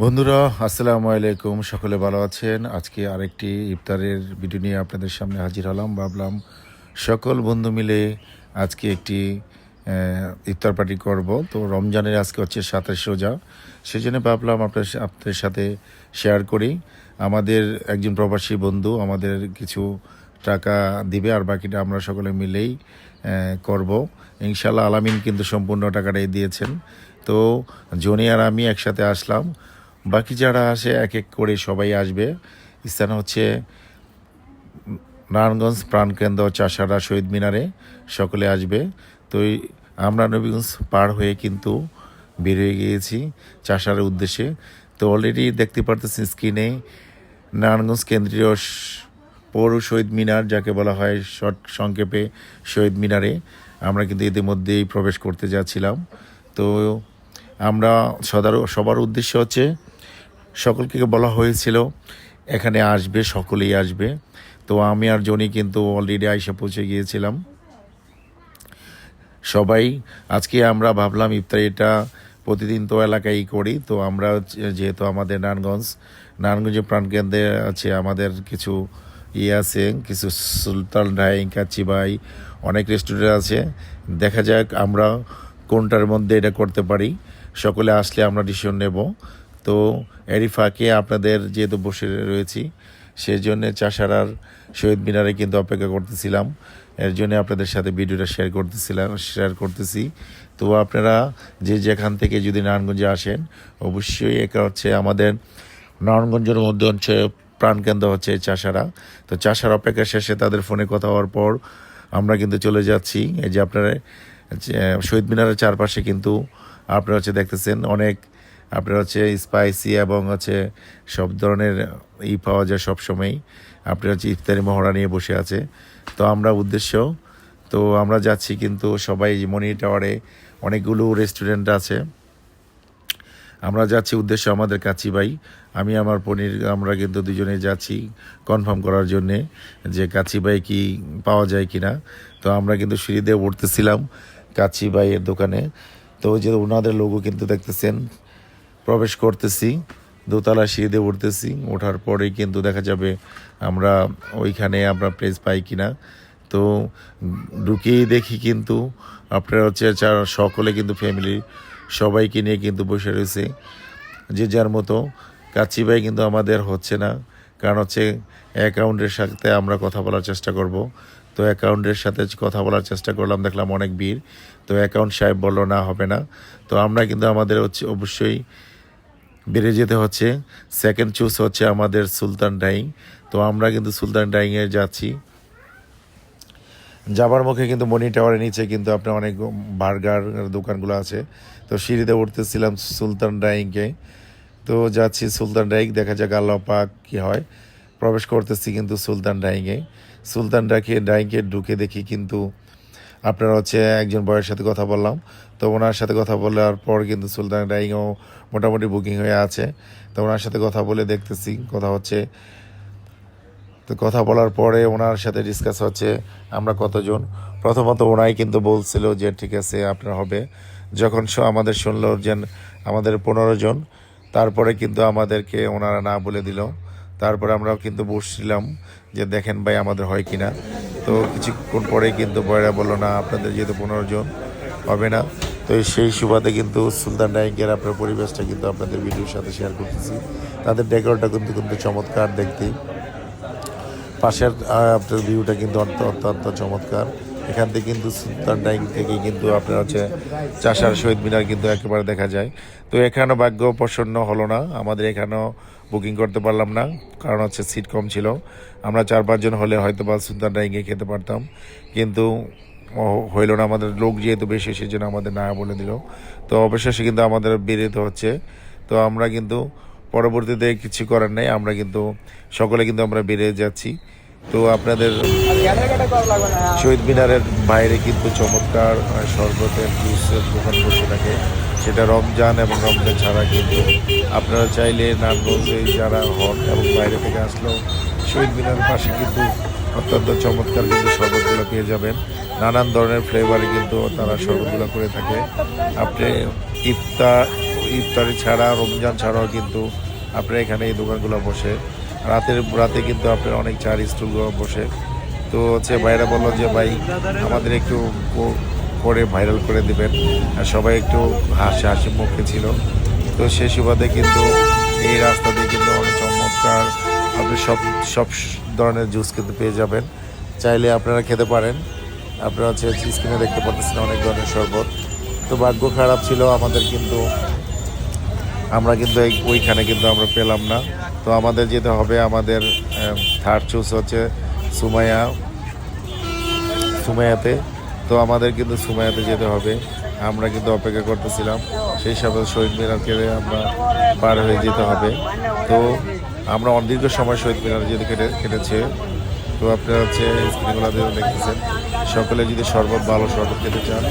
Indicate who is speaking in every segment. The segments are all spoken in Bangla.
Speaker 1: বন্ধুরা, আসসালামু আলাইকুম। সকলে ভালো আছেন? আজকে আরেকটি ইফতারের ভিডিও নিয়ে আপনাদের সামনে হাজির হলাম। ভাবলাম সকল বন্ধু মিলে আজকে একটি ইফতার পার্টি করব। তো রমজানের আজকে হচ্ছে 27 রোজা, সেজন্য ভাবলাম আপনাদের সাথে শেয়ার করি। আমাদের একজন প্রবাসী বন্ধু আমাদের কিছু টাকা দিবে, আর বাকিটা আমরা সকলে মিলেই করব ইনশাল্লাহ। আলামিন কিন্তু সম্পূর্ণ টাকাটাই দিয়েছেন। তো জনি আর আমি একসাথে আসলাম, বাকি যারা আসে এক এক করে সবাই আসবে। স্থান হচ্ছে নারায়ণগঞ্জ প্রাণকেন্দ্র চাষারা শহীদ মিনারে, সকলে আসবে। তো আমরা নবীগঞ্জ পার হয়ে কিন্তু বের হয়ে গিয়েছি চাষার উদ্দেশ্যে। তো অলরেডি দেখতে পারতেছি স্ক্রিনে নারায়ণগঞ্জ কেন্দ্রীয় পৌর শহীদ মিনার, যাকে বলা হয় সংক্ষেপে শহীদ মিনারে আমরা কিন্তু ইতিমধ্যেই প্রবেশ করতে যাচ্ছিলাম। তো আমরা সবার উদ্দেশ্য হচ্ছে, সকলকে বলা হয়েছিল এখানে আসবে, সকলেই আসবে। তো আমি আর জনি কিন্তু অলরেডি আইসা পৌঁছে গিয়েছিলাম সবাই। আজকে আমরা ভাবলাম ইফতারিটা প্রতিদিন তো এলাকায় করি, তো আমরা যেহেতু আমাদের নারায়ণগঞ্জের প্রাণকেন্দ্রে আছে আমাদের কিছু আছে, কিছু সুলতান ডাইং, কাচ্চিবাই, অনেক রেস্টুরেন্ট আছে। দেখা যাক আমরা কোনটার মধ্যে এটা করতে পারি। সকলে আসলে আমরা ডিসিশন নেব। তো এরই ফাঁকে আপনাদের যেহেতু বসে রয়েছি, সেই জন্যে চাষারার শহীদ মিনারে কিন্তু অপেক্ষা করতেছিলাম। এর জন্য আপনাদের সাথে ভিডিওটা শেয়ার করতেছি। তো আপনারা যে যেখান থেকে যদি নারায়ণগঞ্জে আসেন, অবশ্যই এটা হচ্ছে আমাদের নারায়ণগঞ্জের মধ্যে হচ্ছে প্রাণকেন্দ্র হচ্ছে চাষারা। তো চাষার অপেক্ষা শেষে তাদের ফোনে কথা হওয়ার পর আমরা কিন্তু চলে যাচ্ছি। এই যে আপনারা শহীদ মিনারের চারপাশে কিন্তু আপনারা হচ্ছে দেখতেছেন অনেক, আপনার হচ্ছে স্পাইসি এবং হচ্ছে সব ধরনের পাওয়া যায় সব সময়ই। আপনার হচ্ছে ইফতারি মহড়া নিয়ে বসে আছে। তো আমরা যাচ্ছি কিন্তু সবাই মনি টাওয়ারে অনেকগুলো রেস্টুরেন্ট আছে। আমরা যাচ্ছি উদ্দেশ্য আমাদের কাছি ভাই, আমি আমার পনির, আমরা কিন্তু দুজনেই যাচ্ছি কনফার্ম করার জন্যে যে কাছি ভাই কি পাওয়া যায় কিনা। তো আমরা কিন্তু সিঁড়ি দিয়ে উঠতেছিলাম কাছি ভাইয়ের দোকানে। তো যে ওনাদের লোগো কিন্তু দেখতেছেন, প্রবেশ করতেছি, দোতলা সিঁড়ি দিয়ে উঠতেছি। ওঠার পরেই কিন্তু দেখা যাবে আমরা ওইখানে আমরা প্লেস পাই কিনা। তো ঢুকেই দেখি কিন্তু আপনারা হচ্ছে সকলে কিন্তু ফ্যামিলি সবাইকে নিয়ে কিন্তু বসে রয়েছে যে যার মতো। কাচ্চি ভাই কিন্তু আমাদের হচ্ছে না, কারণ হচ্ছে অ্যাকাউন্টের সাথে আমরা কথা বলার চেষ্টা করব। তো অ্যাকাউন্টের সাথে কথা বলার চেষ্টা করলাম, দেখলাম অনেক ভিড়। তো অ্যাকাউন্ট সাহেব বললো না, হবে না। তো আমরা কিন্তু আমাদের হচ্ছে অবশ্যই বেড়ে যেতে হচ্ছে। সেকেন্ড চুজ হচ্ছে আমাদের সুলতান ডাইং। তো আমরা কিন্তু সুলতান ডাইংয়ে যাচ্ছি। যাবার মুখে কিন্তু মনি টাওয়ারের নিচে কিন্তু আপনার অনেক বার্গার দোকানগুলো আছে। তো সিঁড়িতে উঠতেছিলাম সুলতান ডাইংকে। তো যাচ্ছি সুলতান ডাইং, দেখা যাক আল্লাহ পাক কী হয়। প্রবেশ করতেছি কিন্তু সুলতান ডাইংকে ঢুকে দেখি কিন্তু আপনার হচ্ছে একজন বয়ের সাথে কথা বললাম। তো ওনার সাথে কথা বলার পর কিন্তু সুলতান ডাইংও মোটামুটি বুকিং হয়ে আছে। তো ওনার সাথে কথা বলে দেখতেছি কথা হচ্ছে। তো কথা বলার পরে ওনার সাথে ডিসকাস হচ্ছে আমরা কতজন। প্রথমত ওনাই কিন্তু বলছিল যে ঠিক আছে আপনার হবে। যখন আমাদের শুনলো যে আমাদের 15 জন, তারপরে কিন্তু আমাদেরকে ওনারা না বলে দিল। তারপরে আমরাও কিন্তু বসছিলাম যে দেখেন ভাই আমাদের হয় কিনা। তো কিছুক্ষণ পরে কিন্তু বয়রা বললো না, আপনাদের যেহেতু 15 জন হবে না। তো সেই সুবাদে কিন্তু সুলতান ডাইংয়ের আপনার পরিবেশটা কিন্তু আপনাদের ভিডিওর সাথে শেয়ার করতেছি। তাদের ডেকোরটা কিন্তু চমৎকার দেখতে। পাশের আপনার ভিউটা কিন্তু অত্যন্ত চমৎকার। এখান থেকে কিন্তু সুলতান ডাইং থেকে কিন্তু আপনার হচ্ছে চাষার শহীদ মিনার কিন্তু একেবারে দেখা যায়। তো এখানেও ভাগ্য প্রসন্ন হলো না, আমাদের এখানেও বুকিং করতে পারলাম না, কারণ হচ্ছে সিট কম ছিল। আমরা 4-5 জন হলে হয়তো বা সুলতান ডাইংয়ে খেতে পারতাম, কিন্তু হইল না। আমাদের লোক যেহেতু বেশি, সেই জন্য আমাদের না বলে দিল। তো অবশেষে কিন্তু আমাদের বেরোতে হচ্ছে। তো আমরা কিন্তু পরবর্তীতে কিছু করার নেই, আমরা কিন্তু সকলে কিন্তু আমরা বেরিয়ে যাচ্ছি। তো আপনাদের শহীদ মিনারের বাইরে কিন্তু চমৎকার শরবতের জুসের দোকান বসে থাকে, সেটা রমজান এবং রমজান ছাড়া কিন্তু আপনারা চাইলে নারায়ণগঞ্জে যারা হন এবং বাইরে থেকে আসলেও শহীদ মিনারের পাশে কিন্তু অত্যন্ত চমৎকার কিন্তু শরবতগুলো পেয়ে যাবেন। নানান ধরনের ফ্লেভারে কিন্তু তারা শরবতগুলো করে থাকে। আপনি ইফতারি ছাড়া রমজান ছাড়াও কিন্তু আপনার এখানে এই দোকানগুলো বসে। রাতে কিন্তু আপনার অনেক চার স্টলগুলো বসে। তো হচ্ছে ভাইরা বললো যে ভাই আমাদের একটু করে ভাইরাল করে দিবেন, আর সবাই একটু হাসি হাসি মুখে ছিল। তো সেই সুবাদে কিন্তু এই রাস্তা দিয়ে কিন্তু অনেক চমৎকার আপনি সব সব ধরনের জুস কিন্তু পেয়ে যাবেন, চাইলে আপনারা খেতে পারেন। আপনারা হচ্ছে স্ক্রিনে দেখতে পাচ্ছেন অনেক ধরনের শরবত। তো ভাগ্য খারাপ ছিল আমাদের, কিন্তু আমরা কিন্তু ওইখানে কিন্তু আমরা পেলাম না। তো আমাদের যেতে হবে আমাদের থার্ড চুজ হচ্ছে সুমাইয়া সুমাইয়াতে। তো আমাদের কিন্তু সুমাইয়াতে যেতে হবে। আমরা কিন্তু অপেক্ষা করতেছিলাম, সেই সাথে শহীদ মিনারকে আমরা পার হয়ে যেতে হবে। তো আমরা অদীর্ঘ সময় শহীদ মিনার যেতে কেটেছে। তো আপনারা হচ্ছে স্ক্রিনগুলো দেখতেছেন, সকলে যদি ভালো শরবত খেতে চান,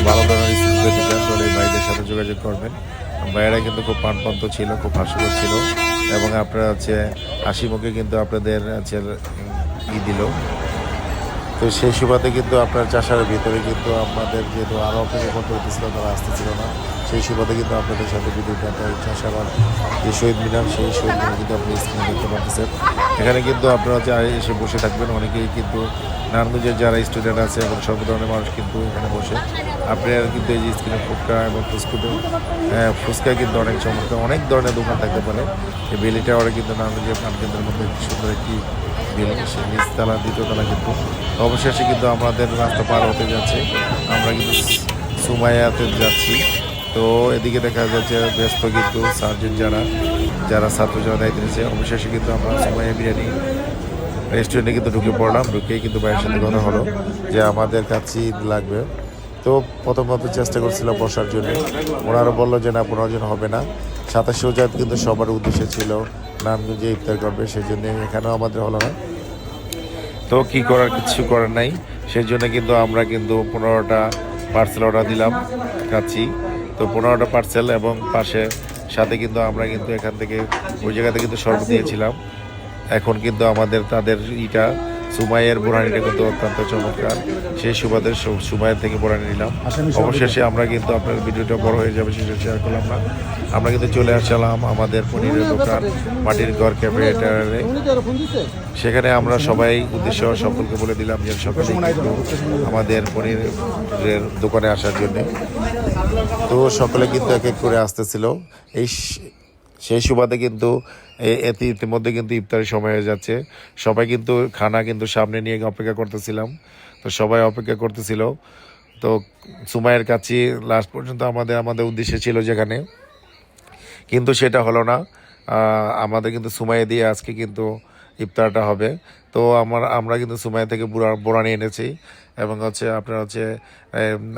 Speaker 1: ভালো ধরনের স্ক্রিন পেতে চান, তাহলে এই ভাইদের সাথে যোগাযোগ করবেন। ভাইয়েরা কিন্তু খুব প্রাণবন্ত ছিল, খুব হাস্যকর ছিল, এবং আপনারা হচ্ছে হাসি মুখে কিন্তু আপনাদের হচ্ছে দিল। তো সেই সুবাদে কিন্তু আপনার চাষার ভিতরে কিন্তু আমাদের যেহেতু আরও অপেক্ষা করতে হতেছিল, তারা আসতেছিল না, সেই সুবাদে কিন্তু আপনাদের সাথে ভিডিওটা চাষাবার যে শহীদ মিনার, সেই শহীদ মিনার কিন্তু আপনি স্ক্রিনে দেখতে পাচ্ছেন। এখানে কিন্তু আপনারা এসে বসে থাকবেন। অনেকেই কিন্তু নারায়ণগঞ্জের যারা স্টুডেন্ট আছে এবং সব ধরনের মানুষ কিন্তু এখানে বসে আপনার কিন্তু এই যে স্ক্রিনে ফুটকা এবং ফুচকা কিন্তু অনেক চমৎকার, অনেক ধরনের দোকান থাকতে পারে। এই বেলি টাওয়ারে কিন্তু নারায়ণগঞ্জের প্রাণকেন্দ্রের মধ্যে একটি সুন্দর একটি বিল্ডিং, সেই নিচতলা দ্বিতীয়তলা কিন্তু। অবশেষে কিন্তু আমাদের রাস্তা পার হতে যাচ্ছে, আমরা কিন্তু সুমাইয়াতে যাচ্ছি। তো এদিকে দেখা যাচ্ছে ব্যস্ত কিন্তু সার্জেন্ট যারা যারা ছাত্র যারা দায়িত্ব নিয়েছে। অবশেষে কিন্তু আমরা সুমাইয়া বিরিয়ানি রেস্টুরেন্টে কিন্তু ঢুকে পড়লাম। ঢুকেই কিন্তু ভাইয়ের সাথে কথা হলো যে আমাদের কাছে লাগবে। তো প্রথম চেষ্টা করছিলাম বসার জন্য, ওনারা বললো যে না 15 জন হবে না। 27 জন কিন্তু সবার উদ্দেশ্যে ছিল নারায়ণগঞ্জে ইফতার করবে, সেই জন্য এখানেও আমাদের হলো না। তো কি করার, কিছু করার নাই। সেই জন্য কিন্তু আমরা কিন্তু 15টা পার্সেল অর্ডার দিলাম, খাচ্ছি। তো 15টা পার্সেল এবং সাথে কিন্তু আমরা কিন্তু এখান থেকে ওই জায়গাতে কিন্তু শরবত দিয়েছিলাম। এখন কিন্তু আমাদের তাদের সুমাইয়ের বোরানিটা কিন্তু অত্যন্ত চমৎকার, সেই সুবাদের সুমাইয়ের থেকে বোরানি নিলাম। অবশেষে আমরা কিন্তু আপনার ভিডিওটা বড় হয়ে যাবে, সেটা শেয়ার করলাম না। আমরা কিন্তু চলে আসলাম আমাদের পনিরের দোকান মাটির ঘর ক্যাফেটারে। সেখানে আমরা সবাই উদ্দেশ্য সকলকে বলে দিলাম যে সকলে কিন্তু আমাদের পনিরের দোকানে আসার জন্য। তো সকলে কিন্তু এক এক করে আসতেছিল। এই সেই সুবাদে কিন্তু ইতিমধ্যে কিন্তু ইফতারের সময় হয়ে যাচ্ছে। সবাই কিন্তু খানা কিন্তু সামনে নিয়ে অপেক্ষা করতেছিলাম। তো সবাই অপেক্ষা করতেছিল। তো সুমাইয়ের কাছে লাস্ট পর্যন্ত আমাদের উদ্দেশ্য ছিল যেখানে, কিন্তু সেটা হলো না। আমাদের কিন্তু সুমাইয়া দিয়ে আজকে কিন্তু ইফতারটা হবে। তো আমরা কিন্তু সুমাইয়া থেকে বোরানি এনেছি, এবং হচ্ছে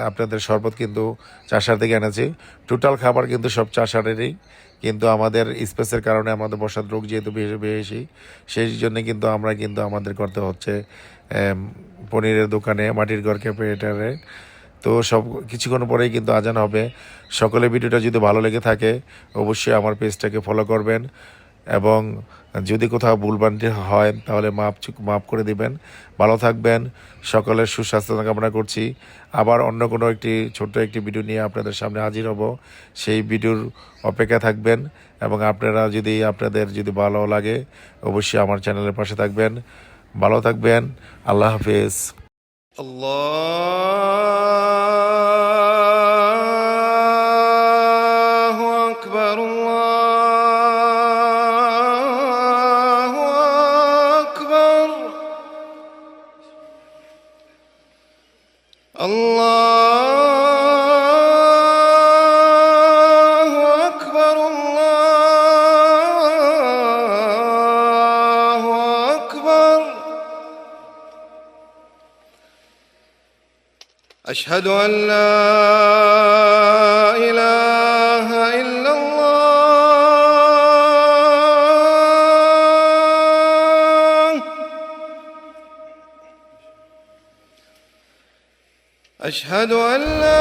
Speaker 1: আপনাদের শরবত কিন্তু চাষার থেকে এনেছি। টোটাল খাবার কিন্তু সব চাষারেরই, কিন্তু আমাদের স্পেসের কারণে আমাদের বসার লোক যেহেতু বেশি, সেই জন্য কিন্তু আমরা কিন্তু আমাদের করতে হচ্ছে পনিরের দোকানে মাটির ঘর ক্যাফেটারে। তো সব কিছুক্ষণ পরেই কিন্তু আজান হবে। সকলে ভিডিওটা যদি ভালো লেগে থাকে অবশ্যই আমার পেজটাকে ফলো করবেন, এবং যদি কোথাও ভুলভ্রান্তি হয় তাহলে মাফ করে দিবেন। ভালো থাকবেন, সকলের সুস্বাস্থ্য কামনা করছি। আবার অন্য কোনো ছোট্ট একটি ভিডিও নিয়ে আপনাদের সামনে হাজির হব, সেই ভিডিওর অপেক্ষা থাকবেন। এবং আপনাদের যদি ভালো লাগে অবশ্যই আমার চ্যানেলের পাশে থাকবেন। ভালো থাকবেন, আল্লাহ হাফেজ।
Speaker 2: الله أكبر الله أكبر الله أكبر الله أكبر أشهد أن لا إله إلا الله أشهد أن لا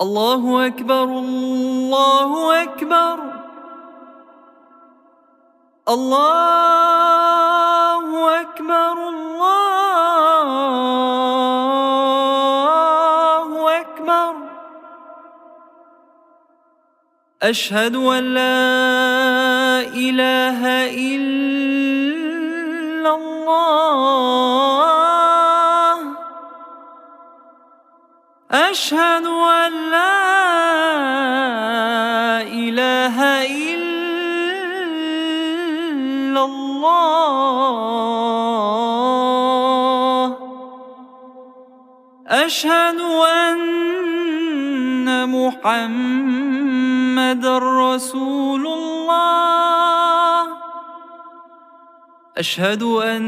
Speaker 3: الله أكبر الله أكبر الله أكبر الله أكبر أشهد أن لا إله إلا الله أشهد أن لا إله إلا الله أشهد أن محمدًا رسول الله أشهد أن